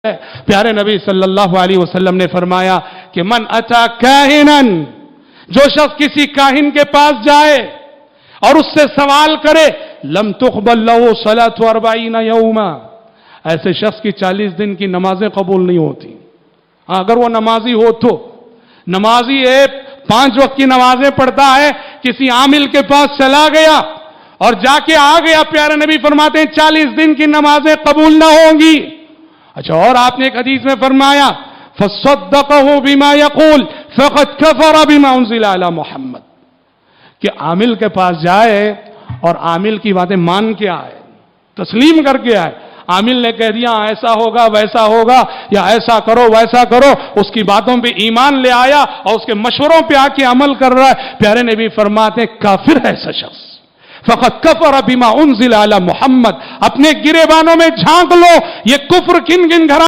प्यारे नबी सल्लल्लाहु अलैहि वसल्लम ने फरमाया कि मन अता काहिनन, जो शख्स किसी काहिन के पास जाए और उससे सवाल करे, लम तुक़बल लहु सलातु अर्बाईन यौमा, ऐसे शख्स की 40 दिन की नमाजें कबूल नहीं होती। अगर वो नमाजी हो तो, नमाजी है 5 वक्त की नमाजें पढ़ता है, किसी आमिल के पास चला गया और जाके आ गया, प्यारे नबी फरमाते हैं 40 दिन की नमाजें कबूल ना होंगी। अच्छा, और आपने एक हदीस में फरमाया फसद्दक़हु बिमा यक़ूल फ़क़द कफ़र बिमा उन्ज़िला अला मुहम्मद, कि आमिल के पास जाए और आमिल की बातें मान के आए, तस्लीम करके आए। आमिल ने कह दिया ऐसा होगा वैसा होगा, या ऐसा करो वैसा करो, उसकी बातों पे ईमान ले आया और उसके मशवरों पे आके अमल कर रहा है, प्यारे नबी फरमाते काफिर है ऐसा शख्स। फ़क़द कफ़र बिमा उन्ज़िला अला मुहम्मद। अपने गिरेबानों में झांक लो, ये कुफ्र किन किन घरानों